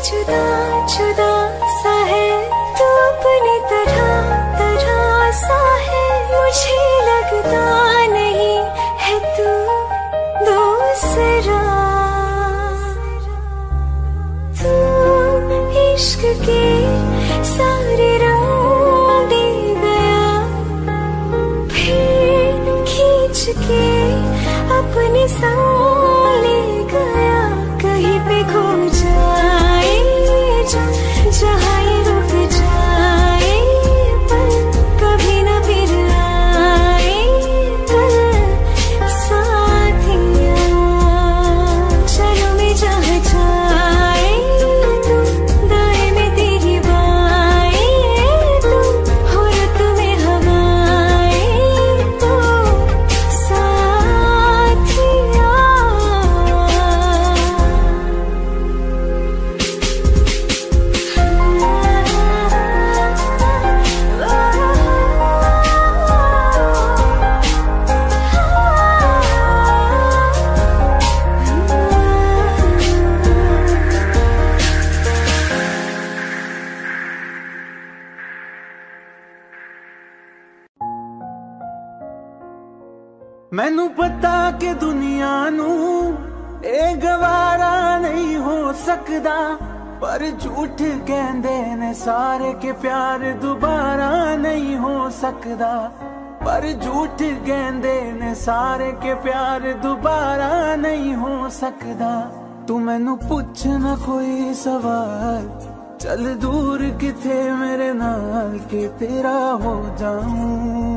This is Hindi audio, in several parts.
जुदा जुदा सा है तू अपनी तरह तरह सा है, मुझे लगता नहीं है तू दूसरा। तू इश्क के सारे रंग दे गया, फिर खींच के अपने संग ले गया। कहीं पे खो जाए जहाँ ये रुक जाए, पर कभी न फिर आए कल साथिया। चलो मैं जहाँ जाए तू, दाएं में तेरी बाएं तू, हो रुत में हवाएं तो साथिया। मैनू पता कि दुनिया नू ए गवारा नहीं हो सकदा, पर झूठ कहंदे ने सारे के प्यार दोबारा नहीं हो सकदा। पर झूठ कहंदे ने सारे के प्यार दोबारा नहीं हो सकदा। तू मैनू पुछ ना कोई सवाल, चल दूर किथे मेरे नाल के तेरा हो जाऊं।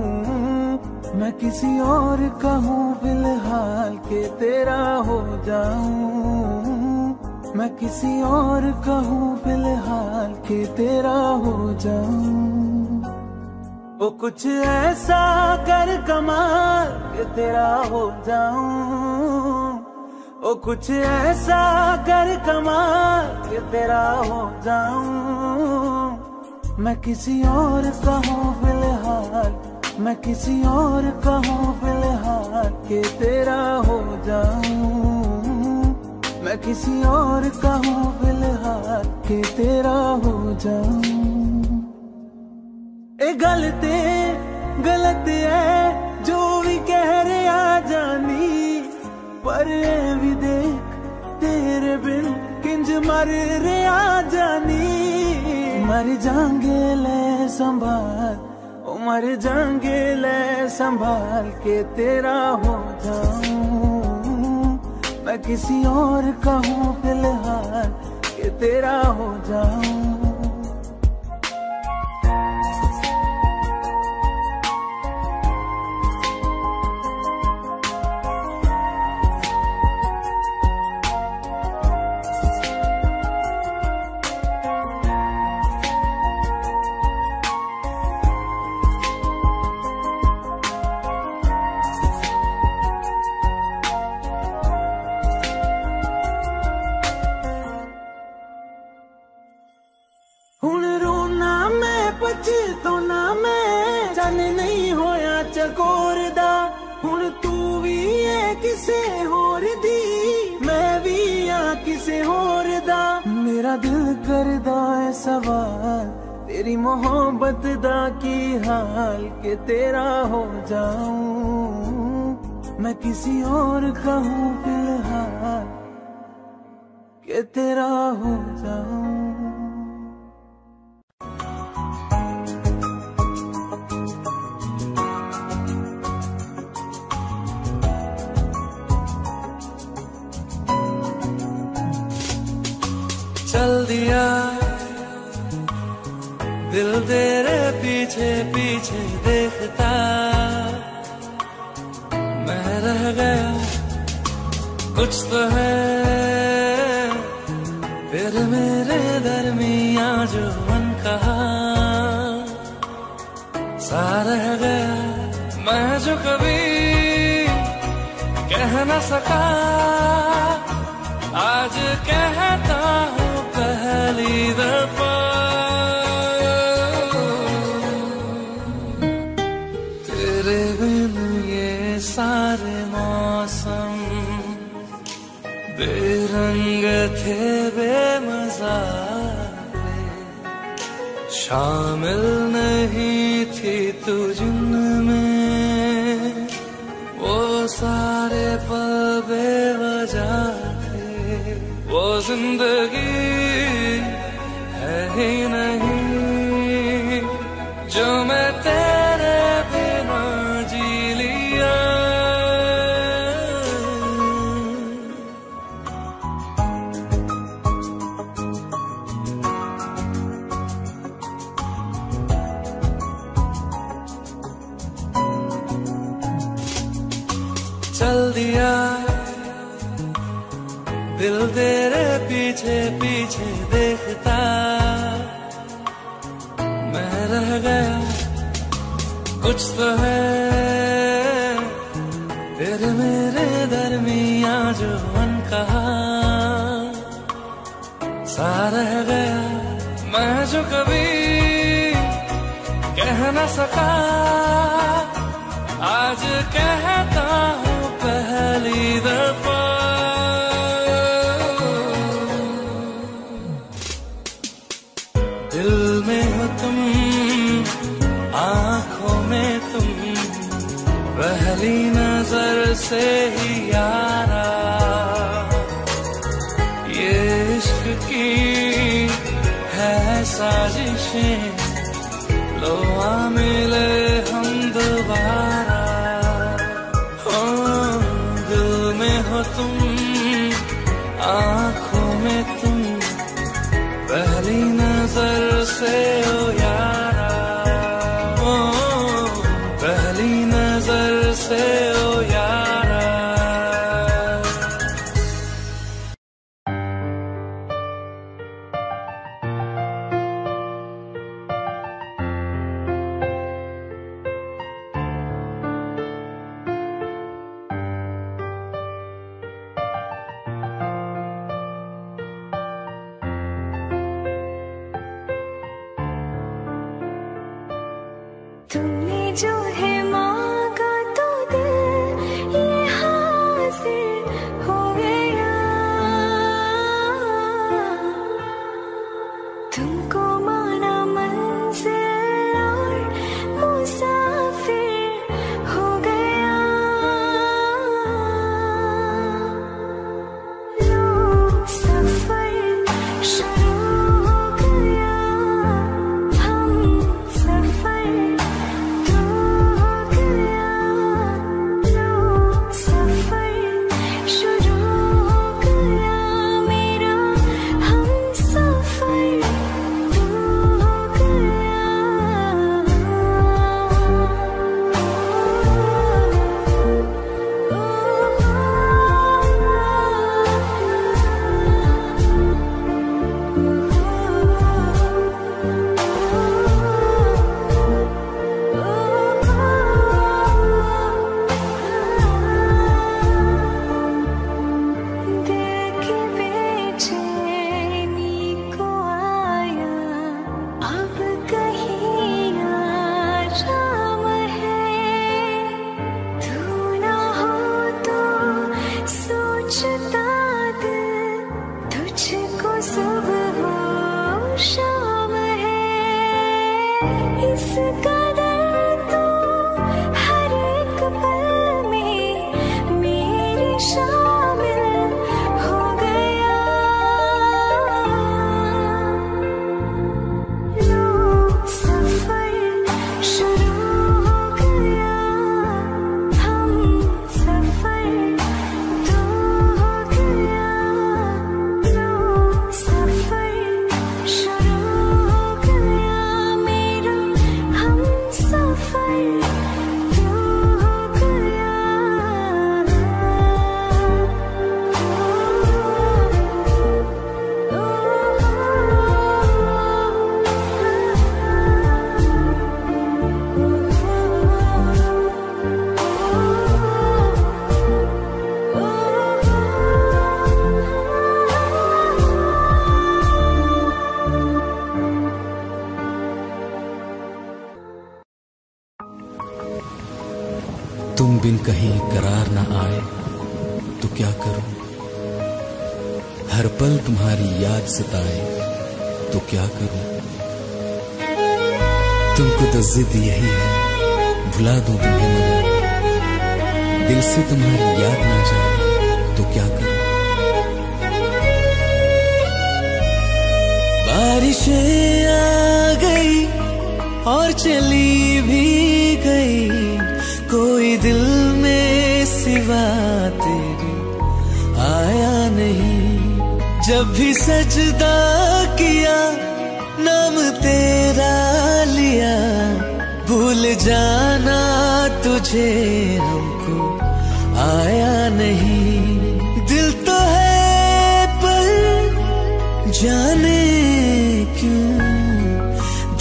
मैं किसी और का हूँ फिलहाल के तेरा हो जाऊं। मैं किसी और का हूँ फिलहाल के तेरा हो जाऊं। वो कुछ ऐसा कर कमाल के तेरा हो जाऊं। वो कुछ ऐसा कर कमाल के तेरा हो जाऊं। मैं किसी और का हूँ फिलहाल, मैं किसी और का हूँ फिलहाल के तेरा हो जाऊं। मैं किसी और का हूँ फिलहाल के तेरा हो जाऊं। ए गलत है जो भी कह रहे आ जानी, पर ए भी देख तेरे बिन किंज मर रहे आ जानी। मर जाएंगे ले संभाल, मर जाएंगे ले संभाल के तेरा हो जाऊं। मैं किसी और का हूँ फिलहाल के तेरा हो जाऊं। पछताना मैं जाने नहीं होया चकोर दा। हुण तू भी है किसे होर दी, मैं भी आ किसे होर दा। मेरा दिल करदा है सवाल, तेरी मोहब्बत दा की हाल के तेरा हो जाऊं। मैं किसी और का हूँ फिलहाल के तेरा हो जाऊं। चल दिया दिल तेरे पीछे पीछे देखता, मैं रह गया कुछ तो है फिर मेरे दरमियां जो मन कहा सा रह गया। मैं जो कभी कह न सका आज कहता हूँ पहली दफा। तेरे बिन ये सारे मौसम बेरंग थे बेमजा शामिल नहीं थी तू जिनमें, वो सारे पल बेवजह थे। वो जिंदगी है ही नहीं जो मैं तेरे बिना जी लिया। चल दिया दिल तेरे पीछे पीछे देखता, मैं रह गया कुछ तो है तेरे मेरे दरमिया जो अनकहा सा रह गया। मैं जो कभी कह न सका आज कहता हूँ पहली दफा। दिल में हो तुम, आँखों में तुम, पहली नजर से ही यारा। ये इश्क की है साजिशें, लो आ मिले हम दोबारा। दिल में हो तुम, आँखों में तुम, पहली नजर से ओ यारा। पहली नजर से ओ यारा। तुमने जो है मांगा तो दिल ये हासिल हो गया। तुमको माना मंजिल और मुसाफिर हो गया। लो सफर शुरू हो गया, हम सफर तुम बिन कहीं करार न आए तो क्या करूं, हर पल तुम्हारी याद सताए तो क्या करूं। तुमको तो जिद यही है, भुला दूं तुम्हें मगर दिल से तुम्हारी याद ना जाए तो क्या करूं। बारिशें आ गई और चली भी गई, कोई दिल में सिवा तेरे आया नहीं। जब भी सजदा किया नाम तेरा लिया, भूल जाना तुझे हमको आया नहीं। दिल तो है पर जाने क्यों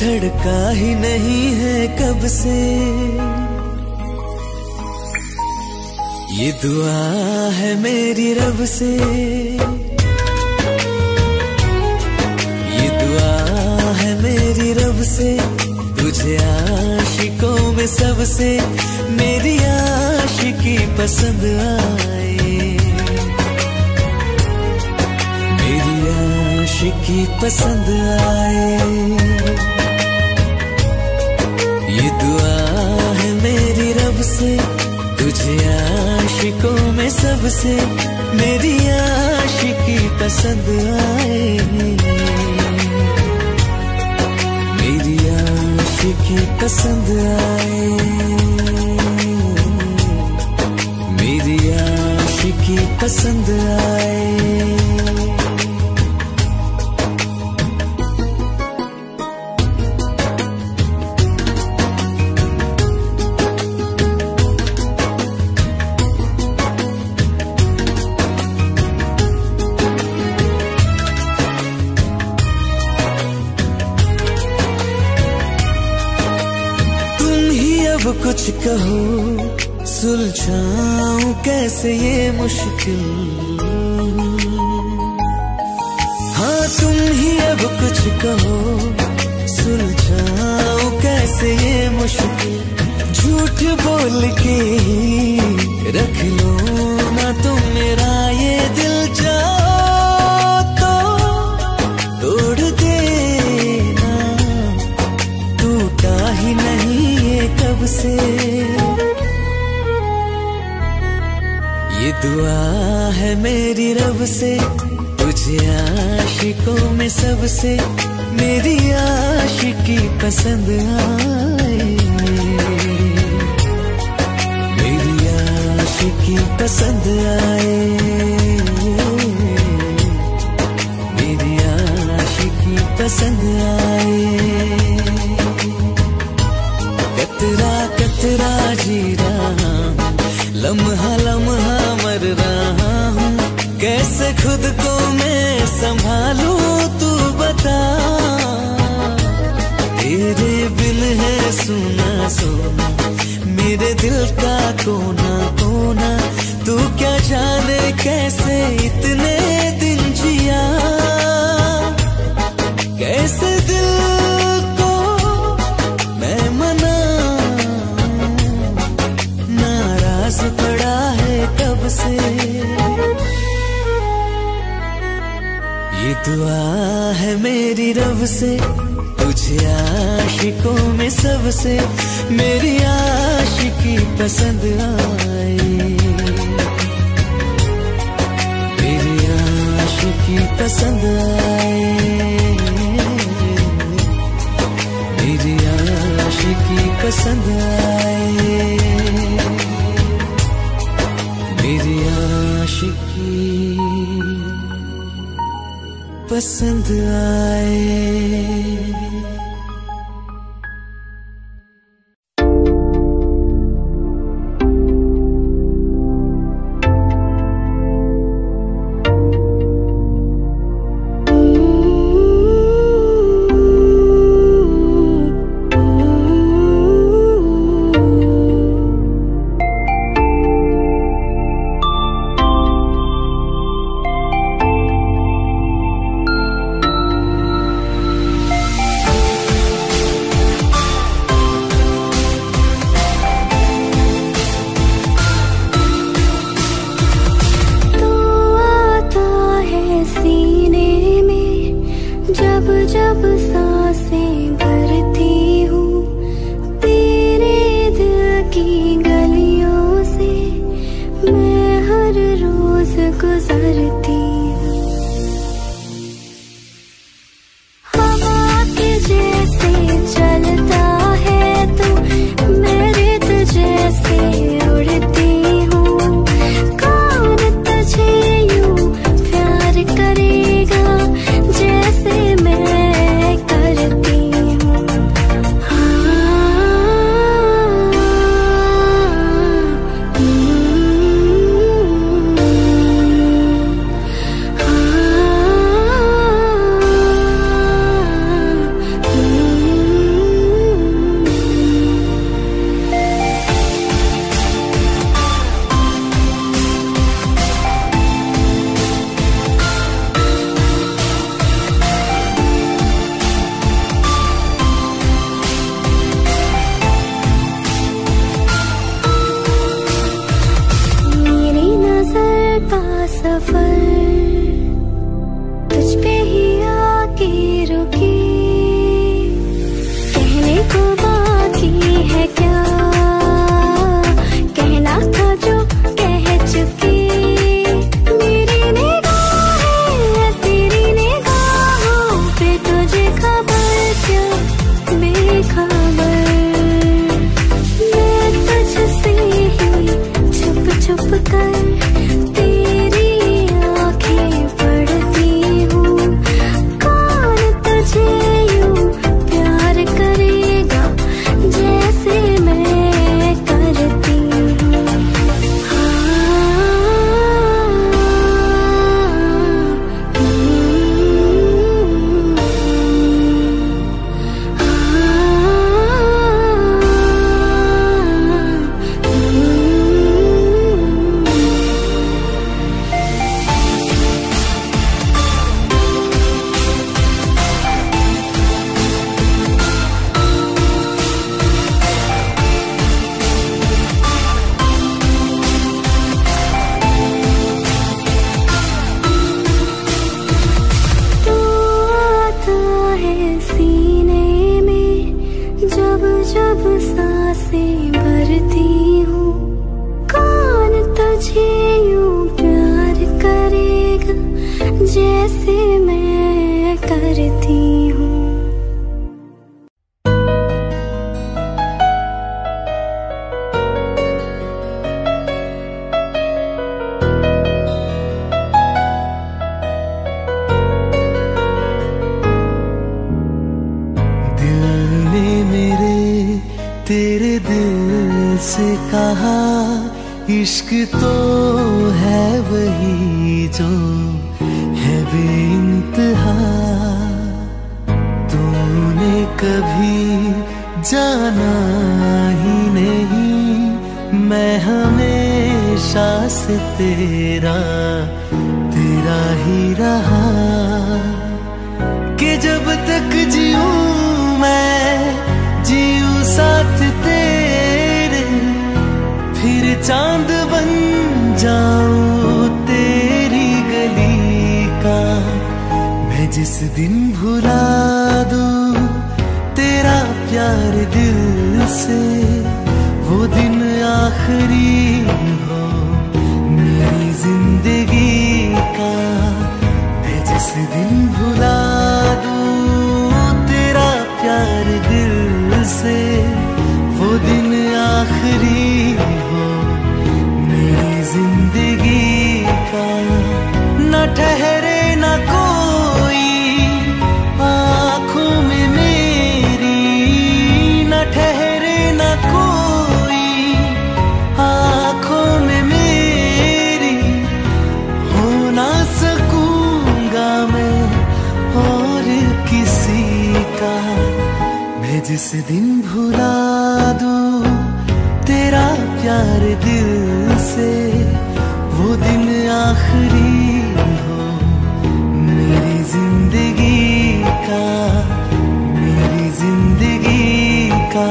धड़का ही नहीं है कब से। ये दुआ है मेरी रब से, ये दुआ है मेरी रब से, तुझे आशिकों में सबसे मेरी आशिकी पसंद आए, मेरी आशिकी पसंद आए। ये दुआ है मेरी रब से, तुझे आशिकों में सबसे मेरी आशिकी पसंद आए, मेरी आशिकी पसंद आए, मेरी आशिकी पसंद आए। कुछ कहो सुलझाऊं कैसे ये मुश्किल, हाँ तुम ही अब कुछ कहो सुलझाऊं कैसे ये मुश्किल। झूठ बोल के रख लो ना तुम मेरा ये दिल, जाओ तो तोड़ देना, टूटा ही नहीं कब से। ये दुआ है मेरी रब से, तुझे आशिकों में सबसे मेरी आशिकी पसंद आए, मेरी आशिकी पसंद आए, मेरी आशिकी पसंद आए। कतरा कतरा जी रहा हूँ, लम्हा लम्हा मर रहा हूँ, कैसे खुद को मैं संभालूं तू बता। तेरे बिन है सुना सोना मेरे दिल का कोना कोना, तू क्या जाने कैसे इतने दिन जिया, कैसे दिल पड़ा है कब से। ये दुआ है मेरी रब से, तुझे आशिकों में सबसे मेरी आशिकी पसंद आए, मेरी आशिकी पसंद आए, मेरी आशिकी पसंद आए, मेरी आशिकी पसंद आए। जब सांसें भरती हूँ खबर क्या बेखबर, मैं तुझसे ही छुप छुप कर तेरी आंखें पढ़ती हूँ। कौन तुझे यूं प्यार करेगा जैसे मैं करती हूँ। जब सांसें भरती हूँ, कौन तुझे यूं प्यार करेगा जैसे मैं करती हूँ। तेरे दिल से कहा इश्क तो है वही जो है बेइंतहा। तूने कभी जाना ही नहीं, मैं हमेशा से तेरा ही रहा। कि जब तक जीऊं मैं जीऊं साथ तेरे, फिर चांद बन जाऊं तेरी गली का। मैं जिस दिन भुला दूं तेरा प्यार दिल से, वो दिन आखिरी हो मेरी जिंदगी का। मैं जिस दिन भुला दूं तेरा प्यार दिल से, वो दिन आखिरी हो मेरी जिंदगी का। न ठहरे न कोई आँखों में मेरी, न ठहरे न कोई आँखों में मेरी। हो ना सकूंगा मैं और किसी का। मैं जिस दिन भुला दूं तेरा प्यार दिल से, वो दिन आखिरी हो मेरी जिंदगी का, मेरी जिंदगी का।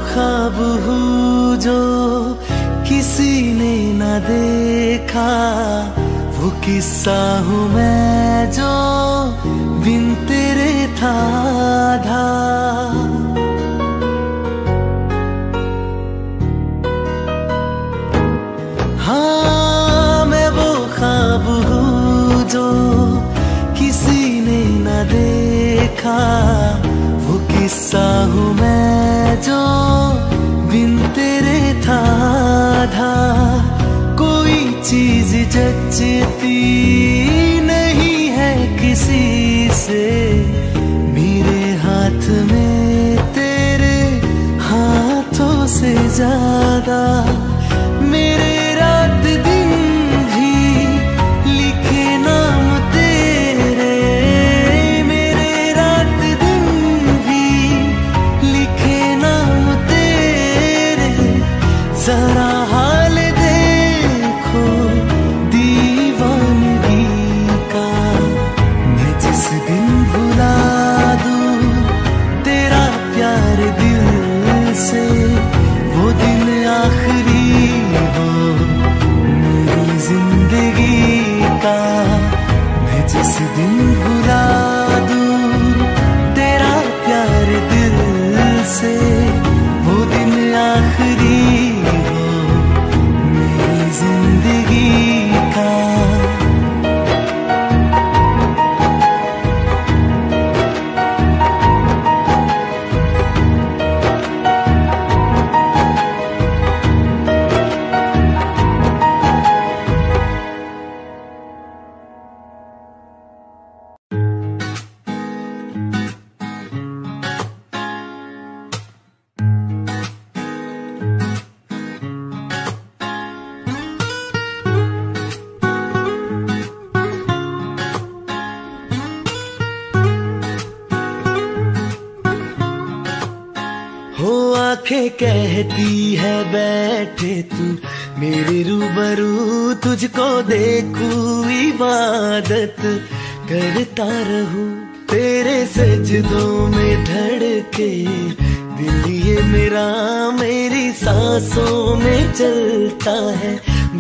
ख्वाब हूँ जो किसी ने न देखा, वो किस्सा हूँ मैं जो बिन तेरे था आधा। हाँ मैं वो ख्वाब हूँ जो किसी ने न देखा, वो किस्सा हूँ मैं जो बिन तेरे था आधा। कोई चीज जचती नहीं है किसी से, मेरे हाथ में तेरे हाथों से ज्यादा। मेरे रात दिन भी लिखे नाम तेरे, मेरे रात दिन भी लिखे नाम तेरे। जरा हाल देखो दीवानगी का, मैं जिस दिन भुला दूं आंखें कहती है बैठे तू मेरे रूबरू, तुझको देखूं इबादत करता रहूं, तेरे सजदों में धड़के दिल ये मेरा, मेरी सांसों में चलता है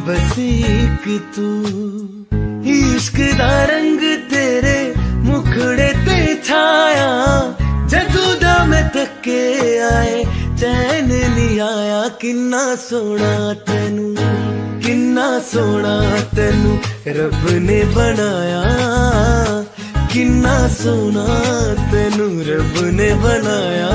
बस एक तू। इश्क दा रंग तेरे मुखड़े ते छाया, जदों दा मैं थके आए चैन नहीं आया। किन्ना सोना तेनू, किन्ना सोना तेनू रब ने बनाया, किन्ना सोना तेनू रब ने बनाया।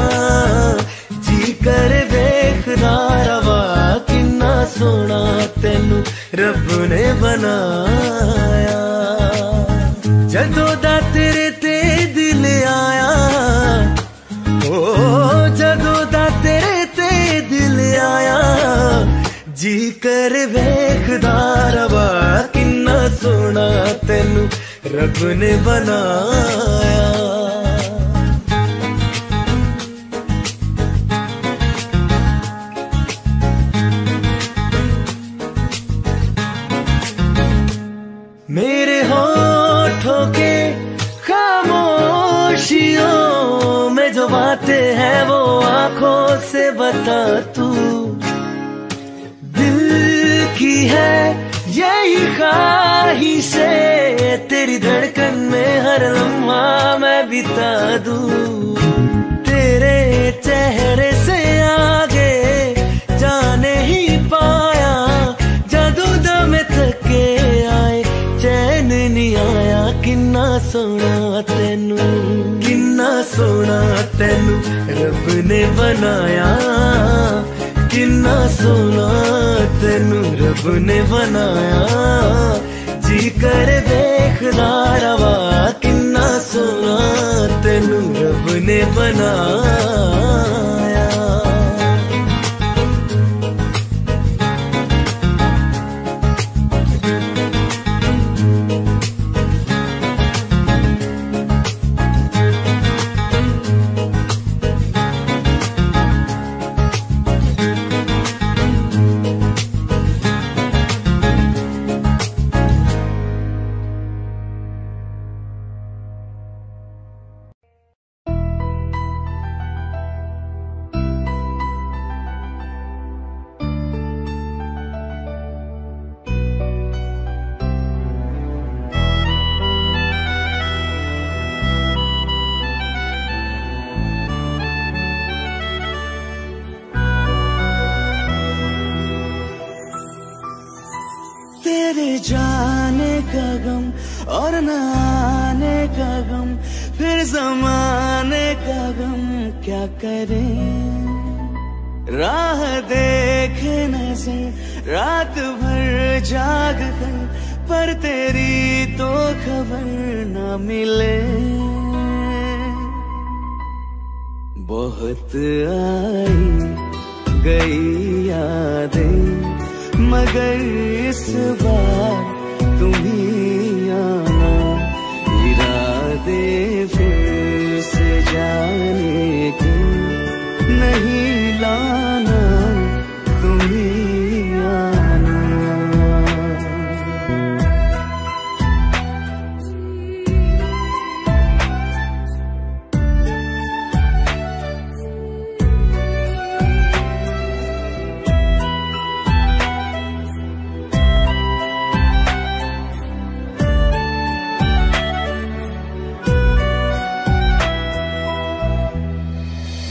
जी कर वेखदा रवा, किन्ना सोना तेनू रब ने बनाया। जदों दा तेरे ते दिल आया, ओ जदों दा तेरे ते दिल आया, जी कर वेखदा रवा, किन्ना सोना तेनू रब ने बनाया। मेरे होठों के खामोशियों में जो बातें हैं वो आंखों से बता तू। दिल की है यही ख्वाहिशें, तेरी धड़कन में हर लम्हा मैं बिता दूं। तेरे चेहरे से आगे जाने ही पाया, जादू दम थके आए चैन नहीं आया। किन्ना सोना तेनू, किन्ना सोना तेनू रब ने बनाया, किन्ना सोना तेनू रब ने बनाया। जी कर देखदा रवा, किन्ना सोना तेनू रब ने बनाया। तेरे जाने का गम और न आने का गम, फिर ज़माने का गम क्या करें। राह देखे नजर रात भर जाग कर, पर तेरी तो खबर न मिले। बहुत आई गई यादें, मगर इस बार तुम ही आना। इरादे फिर से जाने के नहीं लाना, तुम ही आना।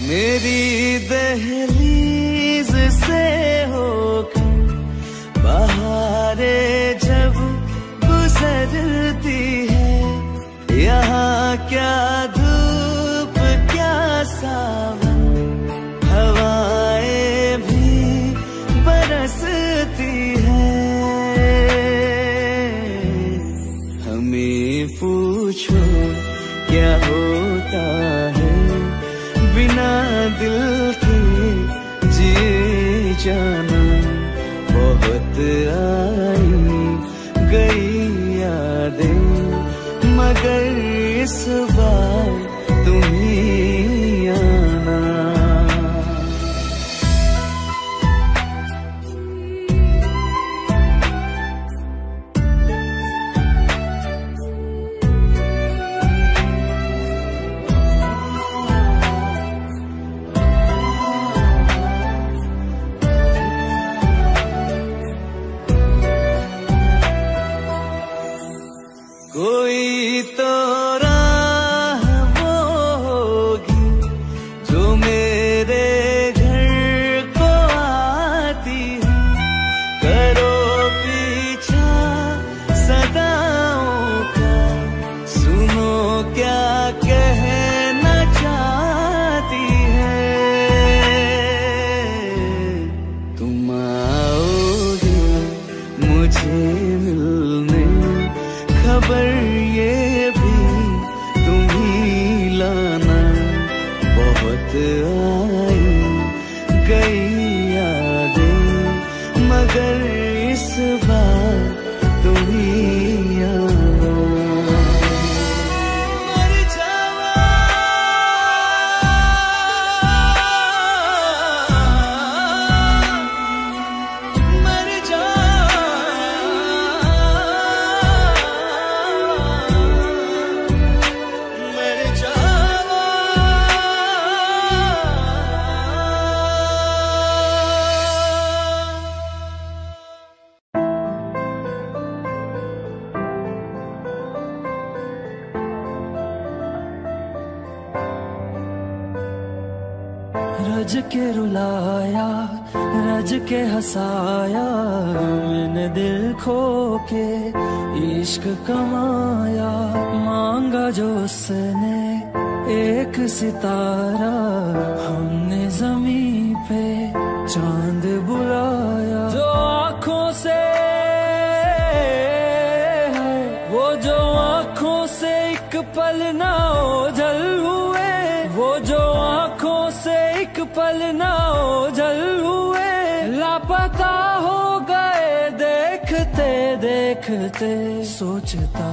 मेरी दहलीज से होकर बहारें जब गुजरती है, यहाँ क्या धूप क्या सावन, हवाएं भी बरसती है। हमें पूछो क्या होता है बिना दिल के जिए जाना। बहुत आई गई यादें, मगर इस बार तुम ही आना। रात आई गई यादें, मगर इस बार तुम ही आना। मर जावा मर जावा मर जावा। रज के रुलाया रज के हंसाया, मैंने दिल खो के इश्क कमाया। मांगा जो उसने एक सितारा, हमने जमीन पे चांद बुलाया। जो आँखों से है वो जो आँखों से एक पल ना ओझल हुए, वो जो आँखों से एक पल ना ओझल हुए। लापता हो गए देखते देखते। सोचता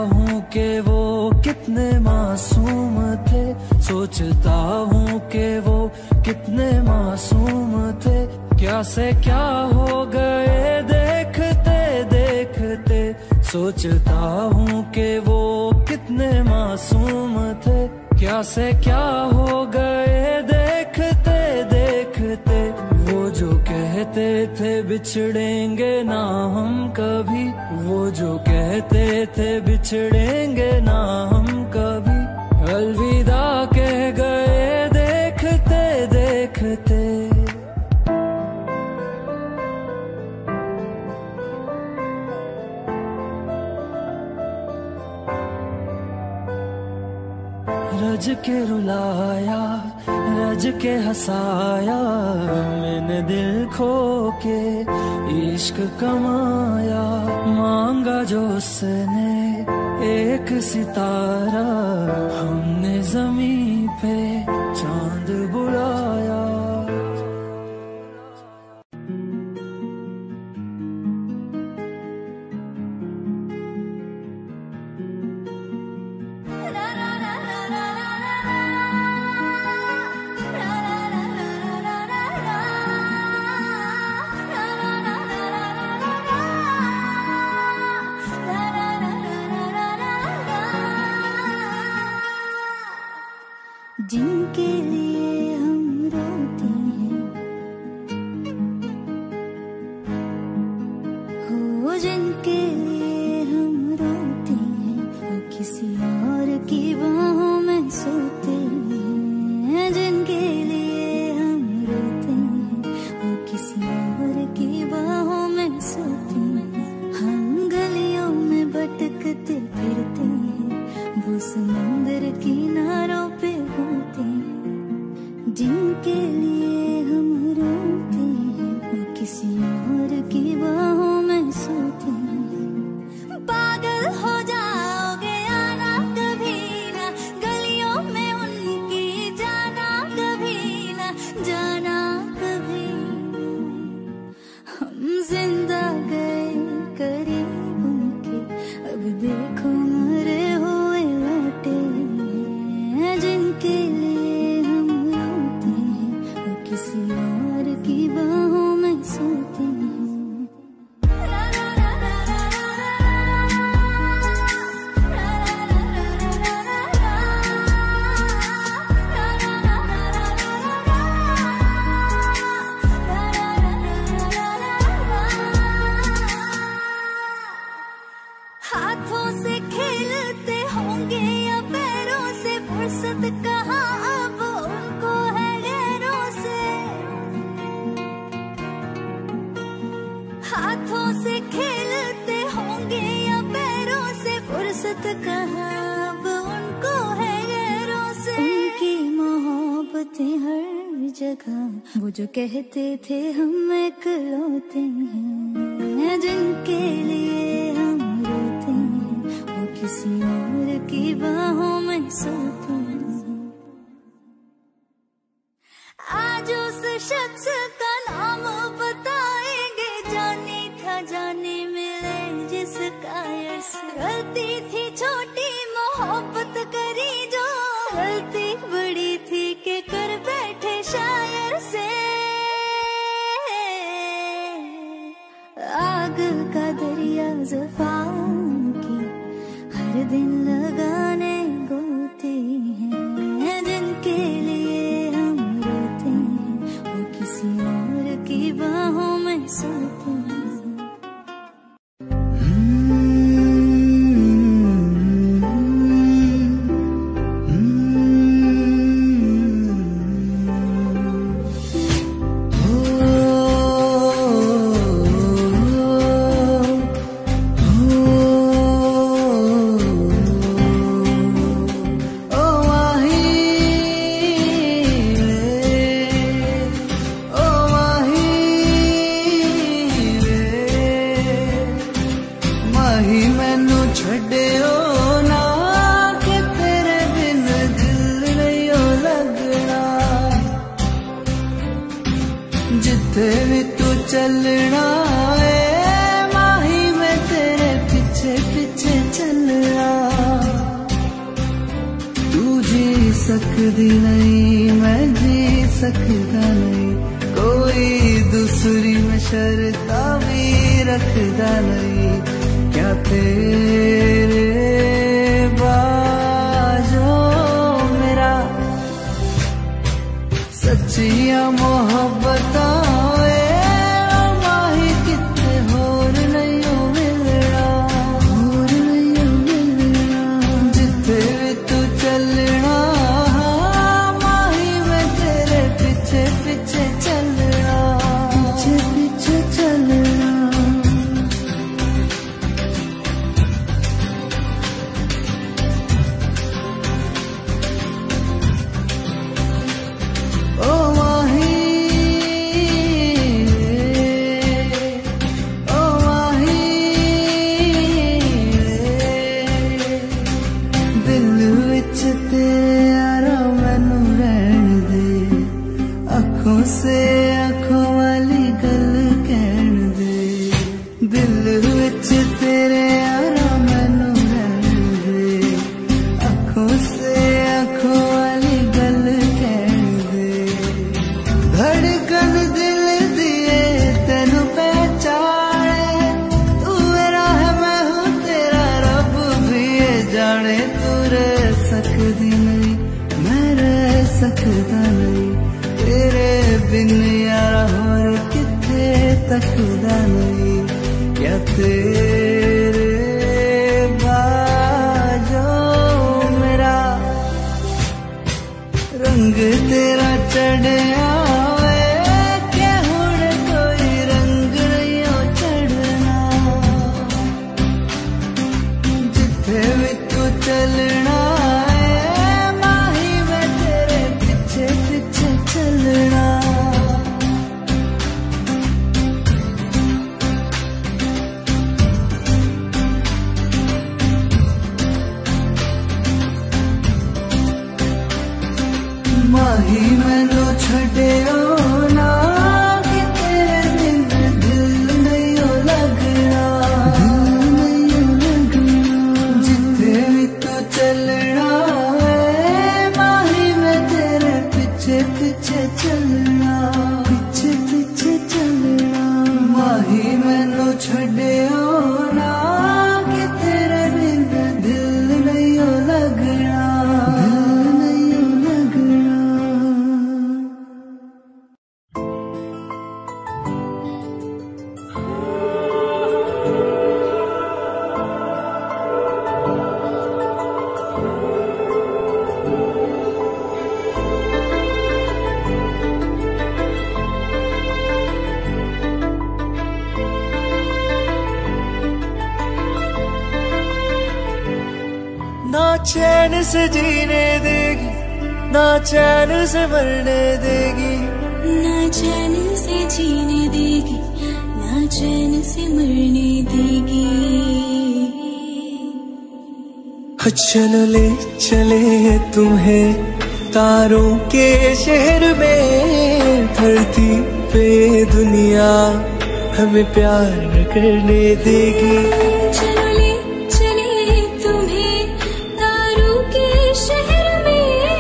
हूँ कि वो कितने मासूम थे, सोचता हूँ कि वो कितने मासूम थे। क्या से क्या हो गए देखते देखते। सोचता हूँ कि वो कितने मासूम थे, क्या से क्या हो गए देखते देखते। वो जो कहते थे बिछड़ेंगे ना हम कभी, वो जो कहते थे बिछड़ेंगे ना हम कभी। अलविदा कह गए देखते देखते। रज के रुलाया रज के हंसाया, मैंने दिल खो के इश्क कमाया। मांगा जो उसने एक सितारा, हमने जमीन पे चांद बुलाया। जिनके लिए हम रोते हैं, हो जिनके लिए हम रोते हैं, वो किसी और की बाहों में सोते हैं। जिनके लिए हम रोते हैं, वो किसी और की बाहों में सोते हैं। हम गलियों में भटकते फिरते हैं, वो समंदर किनारों पे होते हैं। जिनके लिए हम रोते हैं, वो किसी और की बाहों में सोते हैं। पागल हो जाओगे आना कभी ना, गलियों में उनकी जाना कभी ना, जाना कभी। हम जिंदा गए करीब उनके, अब देखो मरे हुए लौटे हैं। जिनके लिए हम रोते हैं, वो किसी और की बाहों में सोते हैं। हाथों से खेलते होंगे या पैरों से, फुर्सत कहाँ अब उनको है गैरों से। हाथों से खेलते होंगे या पैरों से, फुर्सत कहाँ अब उनको है गैरों से। उनकी मोहब्बतें हर जगह, वो जो कहते थे हम इकलौते हैं। जिनके लिए हम रोते हैं, वो किसी और की बाहों में सोते हैं। गलती बड़ी थी कि कर बैठे शायर से आग का दरिया ज़ुबान की हर दिन लगाने गोते हैं जिनके लिए हम रोते हैं वो किसी और की बाहों में सोते हैं। जिथे भी तू चलना है माही मैं तेरे पीछे पीछे चलना। तू जी सकदी नहीं मैं जी सकता नहीं कोई दूसरी में शर्ता भी रखदा नहीं। क्या तेरे बाजो मेरा सच्चिया मोहब्बत माही कितने होर नहीं हो मिलना जिथे भी तू चलना माही मैं तेरे पीछे पीछे चलना पीछे पीछे चलना। से आँखों वाली गल कहन दे दिल विच तेरे यारा मैनू रहन दे। आँखों से आँखों वाली गल कहन दे धड़कन दिल दिए तेनू पहचाने तू मेरा है मैं हूँ तेरा रब भी ये जाने। तू रह सकदी नहीं मैं रह सकता नहीं तेरे बिन यारा होर किथे तकदा नहीं। क्या तेरे बाजो मेरा रंग तेरा चढ़िया के हुण कोई रंग नहीं हो चढ़ना। जिथे भी तू चलना माही मैं तेरे पीछे पीछे चलना। माही मैनू छड्डियो ना कि तेरे बिन दिल नहीं हो लगना जिथे भी तू चलना माही मैं तेरे पीछे पीछे चलना पीछे पीछे चलना। माही मैनू छड्डियो ना कि तेरे बिन दिल नहीं हो लगना नहीं हो लगना। ना चैन से जीने देगी ना चैन से मरने देगी ना चैन से जीने देगी ना चैन से मरने देगी। चलो ले चले तुम्हें तारों के शहर में धरती पे दुनिया हमें प्यार न करने देगी। चलो ले चले तुम्हें तारों के शहर में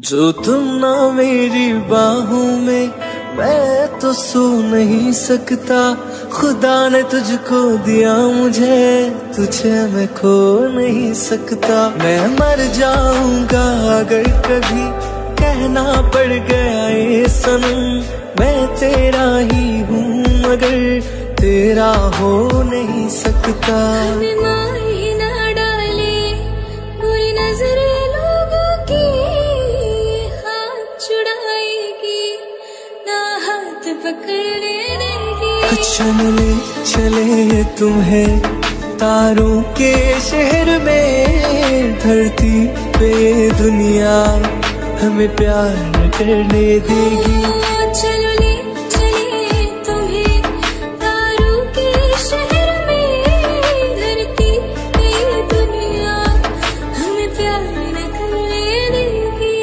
जो तुम ना मेरी बाहों में, मैं तो सो नहीं सकता। खुदा ने तुझको दिया मुझे, तुझे मैं खो नहीं सकता। मैं मर जाऊंगा अगर कभी कहना पड़ गया ये सनम। मैं तेरा ही हूँ मगर तेरा हो नहीं सकता। चले चले तुम्हें तारों के शहर में, धरती पे दुनिया हमें प्यार न करने देगी। चलो ले चले तुम्हें तारों के शहर में, धरती पे दुनिया हमें प्यार न करने देगी।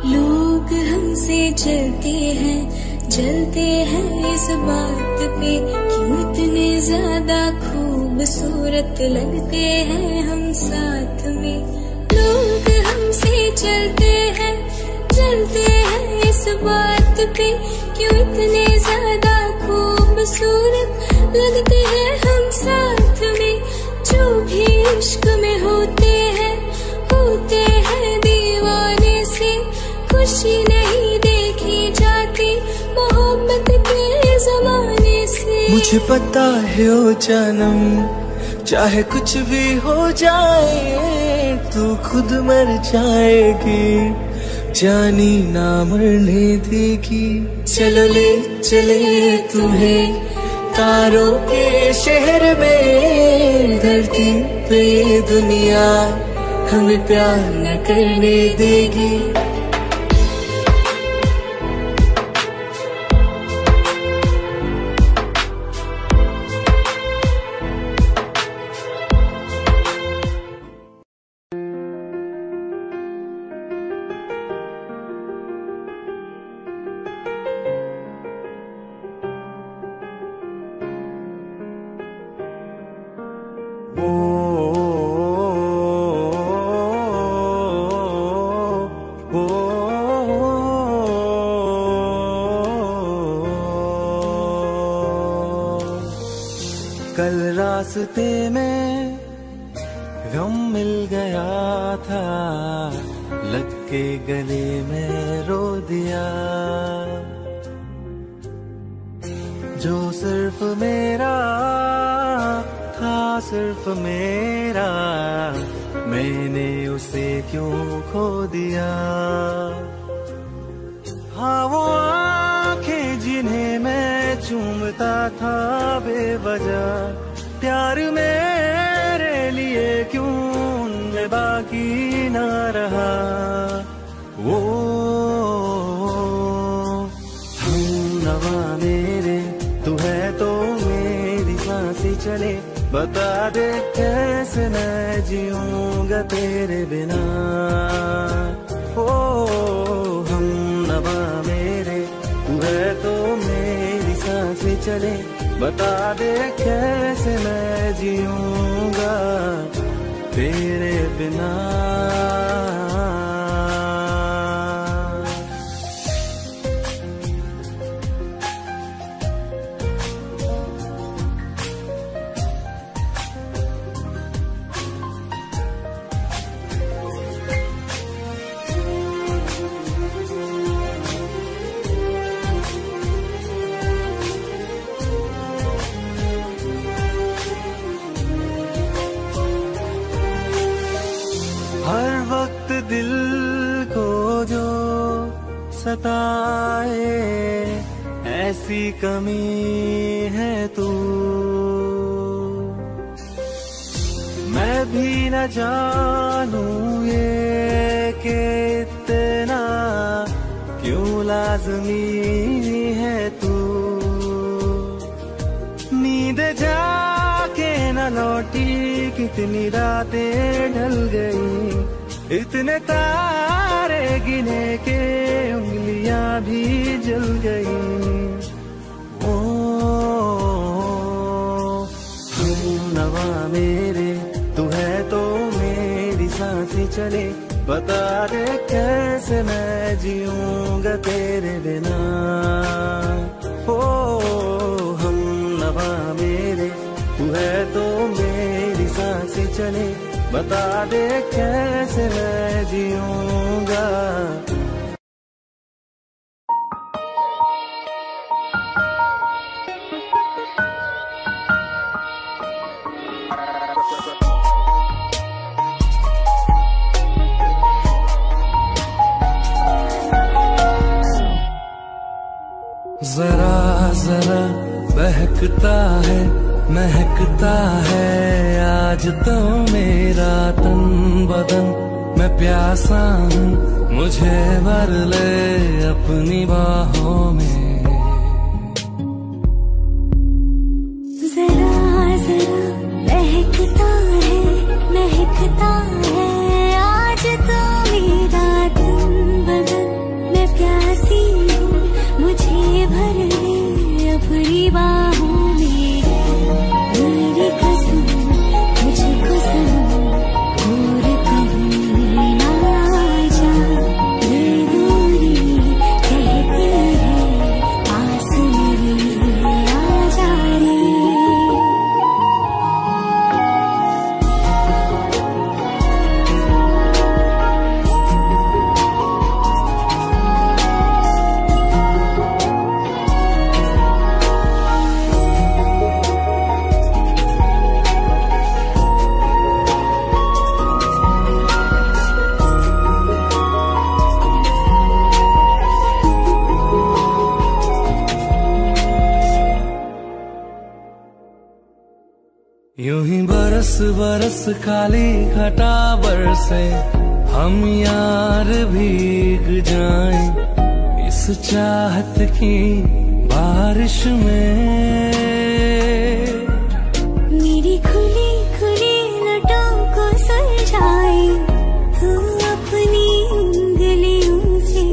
लोग हमसे जलते हैं इस बात पे, क्यों इतने ज्यादा खूबसूरत लगते हैं हम साथ में। लोग हमसे जलते हैं इस बात पे, क्यों इतने ज्यादा खूबसूरत लगते हैं हम साथ में। जो भी इश्क में होते हैं दीवाने से, खुशी नहीं देखी जाती मोहब्बत के जमाने से। मुझे पता है ओ जानम, चाहे कुछ भी हो जाए तू खुद मर जाएगी, जानी ना मरने देगी। चलो ले चले तुम्हें तारों के शहर में, धरती पे दुनिया हमें प्यार न करने देगी। कल रास्ते में गम मिल गया था, लग के गले में रो दिया। जो सिर्फ मेरा था, सिर्फ मेरा, मैंने उसे क्यों खो दिया। हाँ वो आंखें जिन्हें मैं चूमता था बेवजह, प्यार मेरे लिए क्यों उनमें बाकी ना रहा। वो हम नवा मेरे, तू है तो मेरी सांसें चले। बता दे कैसे मैं जीऊंगा तेरे बिना। ओ हम नवा मेरे, तू है तो मेरी सांसें चले। बता दे कैसे मैं जीऊंगा तेरे बिना। हर वक्त दिल को जो सताए, ऐसी कमी है तू। मैं भी न जानूं ये कि इतना क्यों लाज़मी है तू। नींद जाके न लौटी, कितनी रातें ढल गई, इतने तारे गिने के उंगलियां भी जल गई। ओ हम नवा मेरे तू है तो मेरी सांसें चले, बता दे कैसे मैं जीऊंगा तेरे बिना। ओ हम नवा मेरे तू है तो मेरी सांसें चले, बता दे कैसे मैं जीऊंगा। जरा जरा बहकता है महकता है आज तो मेरा तन बदन, मैं प्यासा हूँ मुझे भर ले अपनी बाहों में। जरा जरा बहकता है महकता है आज तो मेरा तन बदन, मैं प्यासी हूँ मुझे भर ले अपनी बाहों में। मेरी कसम मुझको दूर कहीं ना जा, ये दूरी कहती है पास मेरे आ जा रे। यूं ही बरस बरस काली घटा बरसे, हम यार भीग जाएं इस चाहत की बारिश में। मेरी खुली खुली लटों को सुलझाए तू अपनी उंगलियों से,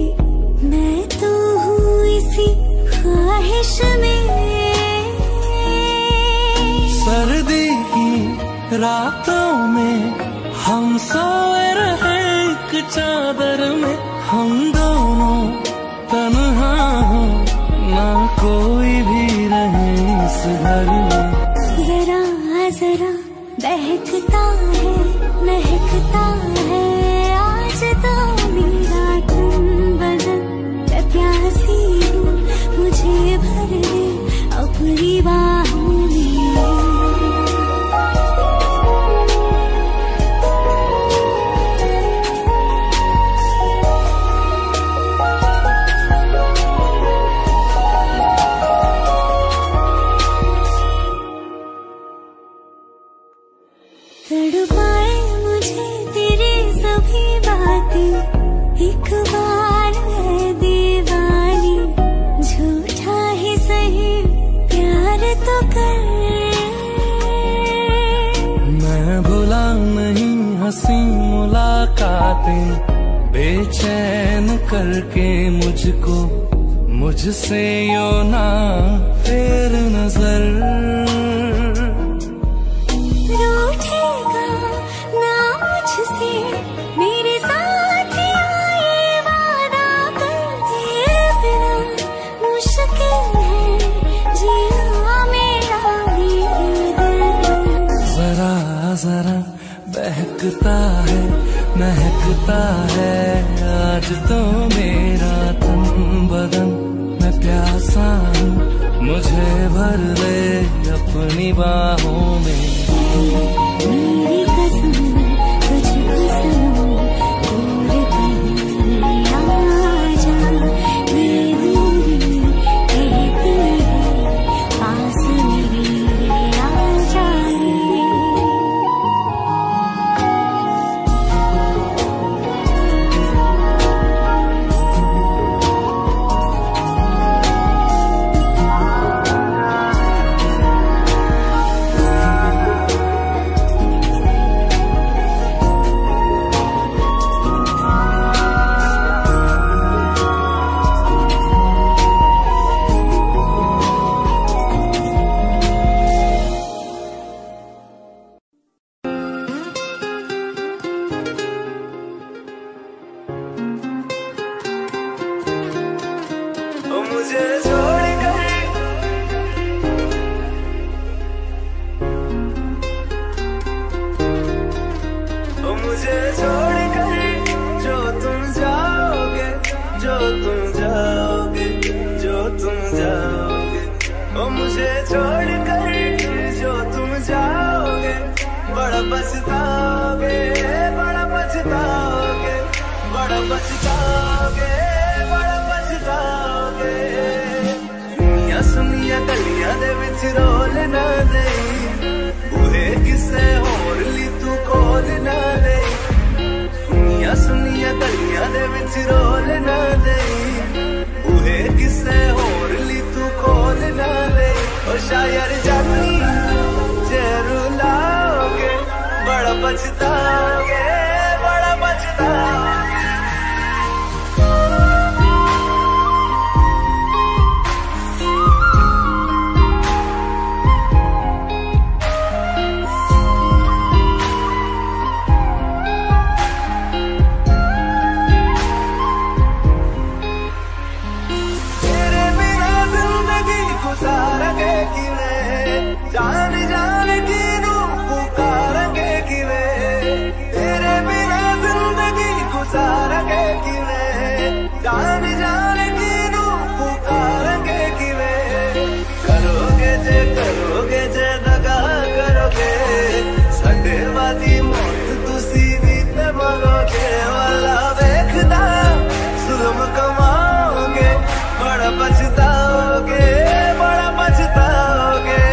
मैं तो हूँ इसी ख्वाहिश में। सर्दी की रातों में हम सोए रहे एक चादर में, हम दोनों तन्हा हो ना कोई भी रहे इस घर में। जरा जरा बहकता है महकता है आज तो मेरा तन बदन, मैं प्यासी हूँ मुझे भर ले अपनी बाहों में। तड़पाए मुझे तेरी सभी बातें, एक बार है दीवानी, झूठा ही सही प्यार तो कर। मैं भुला नहीं हंसी मुलाकातें, बेचैन करके मुझको मुझसे यो ना फेर नजर। रूठेगा ना मुझसे मेरे साथ ये वादा कर दे बिना, मुश्किल है जीना मेरा भी दिल। जरा जरा बहकता है महकता है आज तो मेरा तन बदन, मैं प्यासा हूँ मुझे भर ले अपनी बाहों में। मेरी कसम तुझको दूर कहीं ना जा, ये दूरी कहती है पास मेरे आ जा रे। मुझे छोड़ कर, ओ मुझे छोड़ कर जो तुम जाओगे, जो तुम जाओगे, जो तुम जाओगे, ओ मुझे छोड़ कर जो तुम जाओगे, बड़ा पछताओगे, बड़ा पछताओगे, बड़ा पछताओगे, बड़ा पछताओगे। सुनिया सुनिया गलियां दे विच रोल ना दे, बूहे किसे होर ली तू कोल ना दे। सुनिया सुनिया गलियां दे विच रोल ना दे, बूहे किसे होर ली तू कोल ना दे। ओ शायर जानी जे रुलाओगे, बड़ा पछताओगे, बड़ा पछताओगे। जान जान की नू पुकारेंगे किवे, तेरे बिना जिंदगी गुजारेंगे किवे। जान जान की नू पुकारेंगे किवे, करोगे जे दगा करोगे, साडे वादी मौत तुसी भी ते मरोगे। वाला वेखदा जुल्म कमाओगे, बड़ा पछताओगे, बड़ा पछताओगे।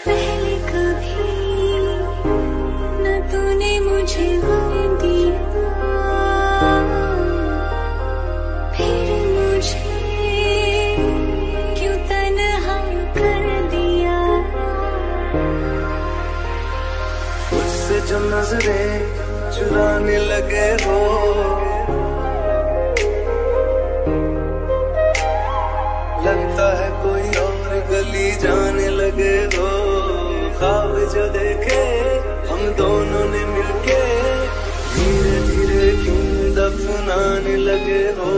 पहले कभी न तूने मुझे गम दिया, फिर मुझे क्यों तन्हा कर दिया। मुझसे जो नजरें चुराने लगे हो, लगता है कोई और गली जाने लगे हो। ख्वाब जो देखे हम दोनों ने मिलके, धीरे धीरे क्यों दफनाने लगे हो।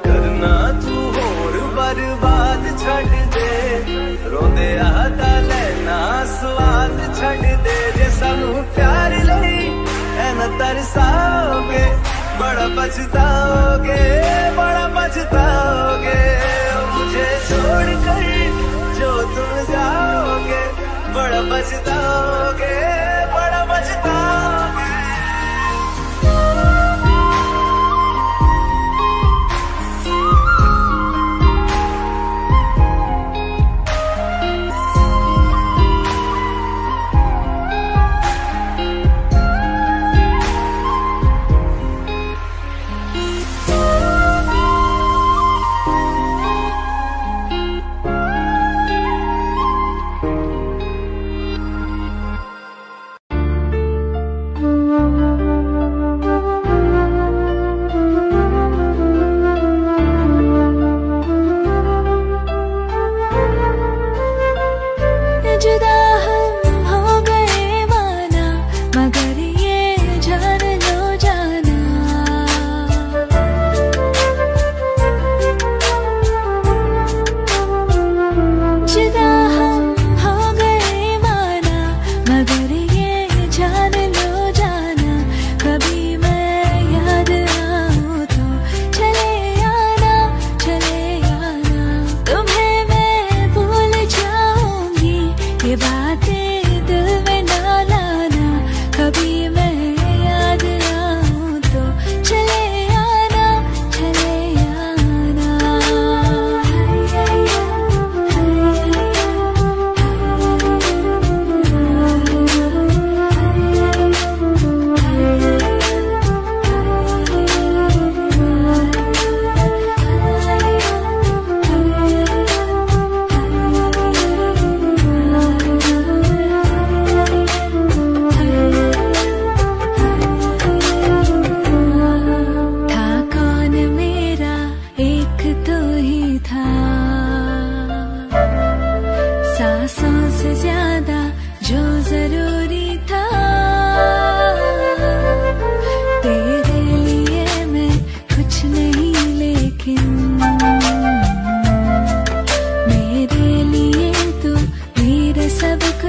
करना तू होर बर्बाद छड़ दे, रोंदे आता लेना स्वाद छड़ दे। जे सानू प्यार लई ऐना तरसाओगे, बड़ा पछताओगे, बड़ा पछताओगे। मुझे छोड़ कर जो तुम जाओगे, बड़ा पछताओगे, बड़ा पछताओगे।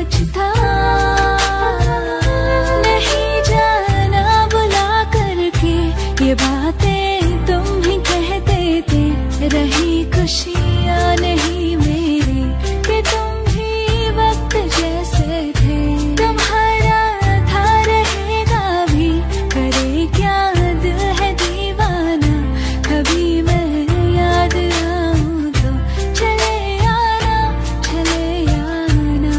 कुछ था, नहीं जाना बुला करके ये बातें तुम ही कहते थे। रही खुशियाँ नहीं मेरी कि तुम भी वक्त जैसे थे। तुम्हारा था रहेगा भी, करे क्या दिल है दीवाना। कभी मैं याद आऊं तो चले आना, चले आना।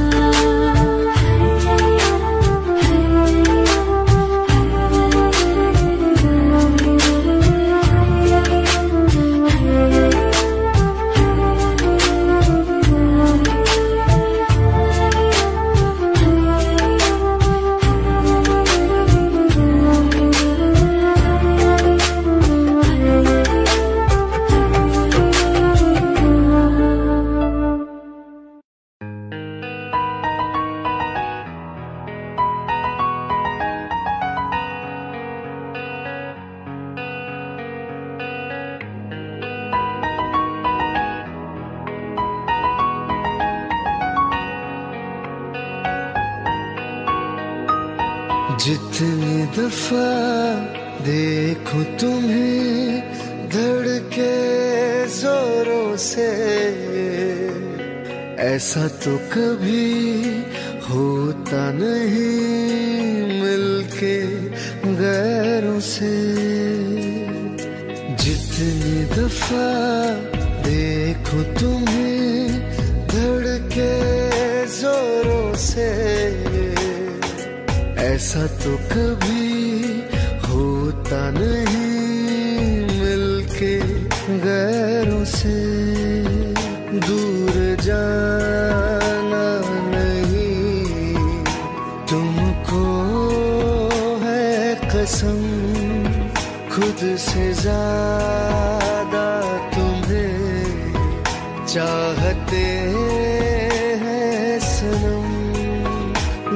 जितनी दफा देखूं तुम्हें धड़के जोरों से, ऐसा तो कभी होता नहीं मिलके गैरों से। जितनी दफा देखूं तुम्हें धड़के जोरों से, ऐसा तो कभी होता नहीं मिलके गैरों से। दूर जाना नहीं तुमको है कसम, खुद से ज्यादा तुम्हें चाहते हैं सनम।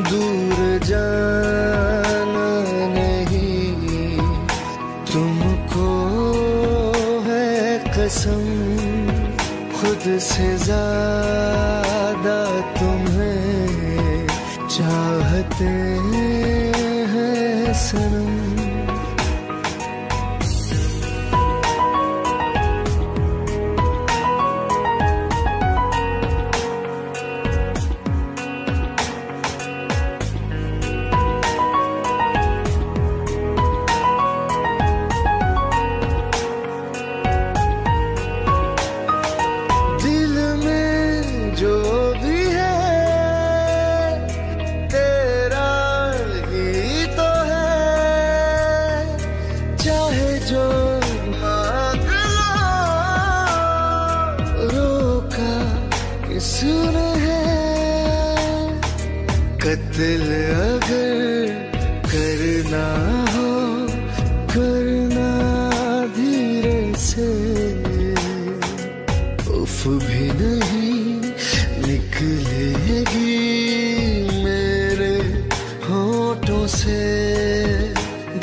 दूर जाना नहीं तुमको है कसम, खुद से ज्यादा तुम्हें चाहते हैं सनम। कत्ल अगर करना हो करना धीरे से, उफ भी नहीं निकलेगी मेरे होठों से।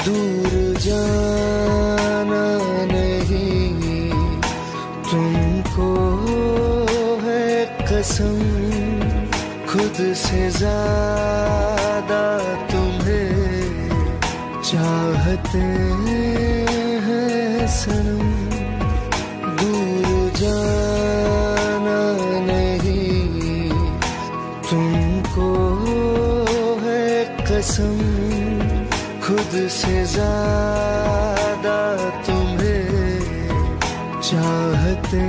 दूर जाना नहीं तुमको है कसम, खुद से ज्यादा तुम्हें चाहते हैं सनम। दूर जाना नहीं तुमको है कसम, खुद से ज्यादा तुम्हें चाहते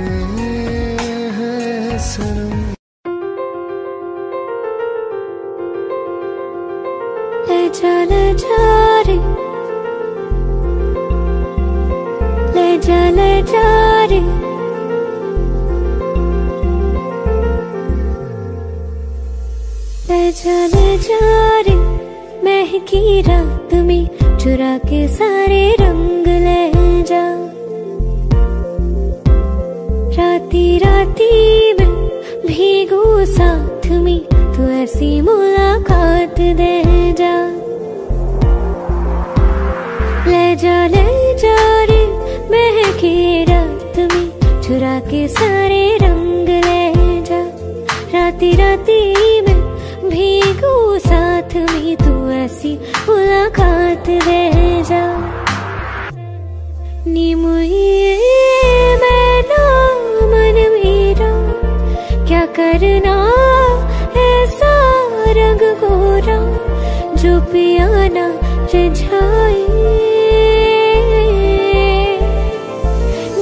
हैं सनम। ले जा रे, ले जा रे, ले जा रे। महकी रात में चुरा के सारे रंग ले जा। राती राती में भीगू साथ में, तू ऐसी मुलाकात दे जा। ले जा रे, महकी रात में चुरा के सारे रंग ले जा। राती राती में भी में तू ऐसी मुलाकात दे जा। नी मुझे मैना मन मेरा क्या करना ऐसा रंग गोरा जो पियाना रिझाए।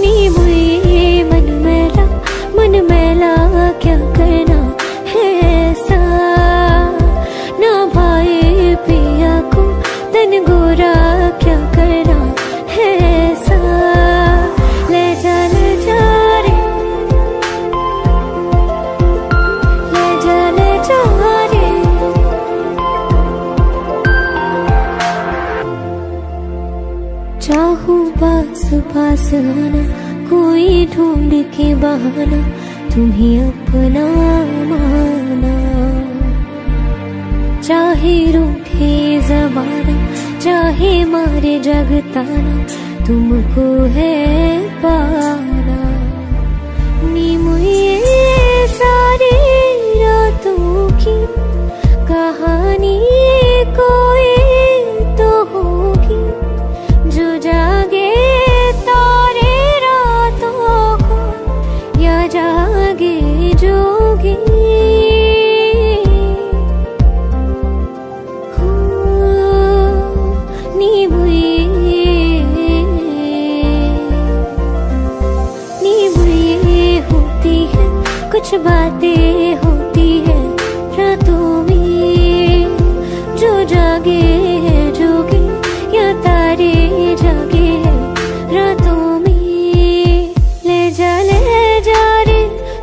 नी मुझे मन मैला क्या करना है ऐसा, ना भाई पिया को तन गोरा क्या करना है ऐसा। ले जा रे, ले जा रे। चाहूं पास पास आना, कोई ढूंढ के बहाना तुम्हें अपना माना। चाहे रूठे ज़माना, चाहे मारे जगताना, तुमको है पाना। नी मुझे सारी रातों की कहानी कोई तो होगी, जो जागे तारे रातों को या जागे जोगी। नी बुई होती है कुछ बातें होती है रातों में, जो जागे है जोगी या तारे जागे है रातों में। ले जा रे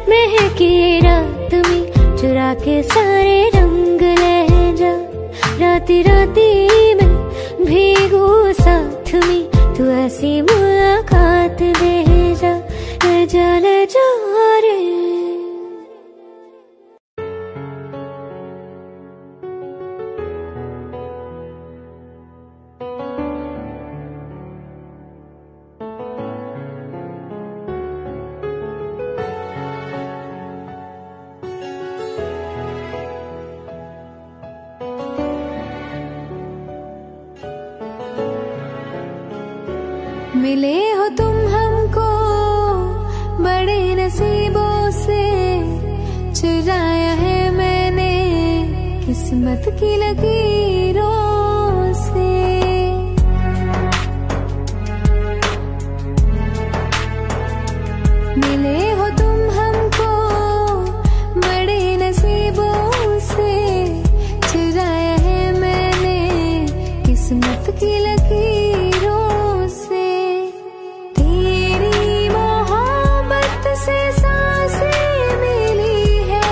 महके रात में, चुरा के सारे रंग ले जा। राती राती में भीगू साथ में, तू ऐसी मुलाकात दे जा। ले जा रे। मिले हो तुम हमको बड़े नसीबों से, चुराया है मैंने किस्मत की लकीरों से। मिले हो तुम हमको बड़े नसीबों से, चुराया है मैंने किस्मत की लकीरों से। तेरी मोहब्बत से सांसें मिली है,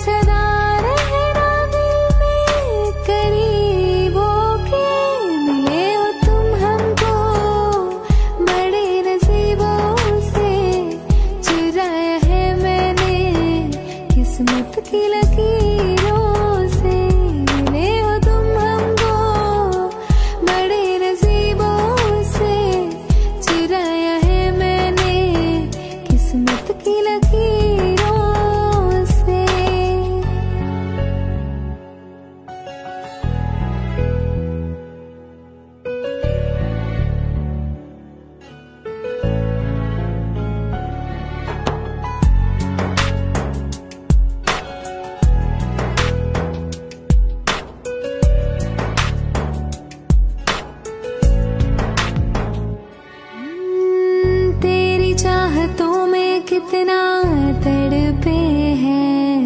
सदा रहना दिल में करीब होके। मिले हो तुम हमको बड़े नसीबों से, चुराया है मैंने किस्मत की लकीरों से। मिले हो तुम हमको बड़े नसीबों से, चुराया है मैंने किस्मत की लकीरों से। तेरी चाहतों में कितना तड़पे हैं,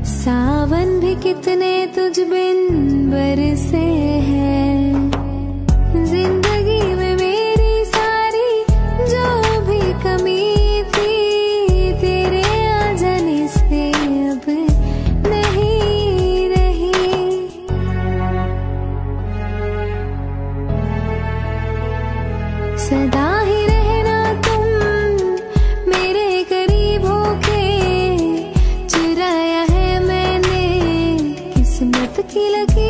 सावन भी कितने तुझ बिन बरसे हैं। जिंदगी में मेरी सारी जो भी कमी थी, तेरे आ जाने से अब नहीं रही। सदा ही रहना तुम मेरे करीब होके, चुराया है मैंने किस्मत की लकीर।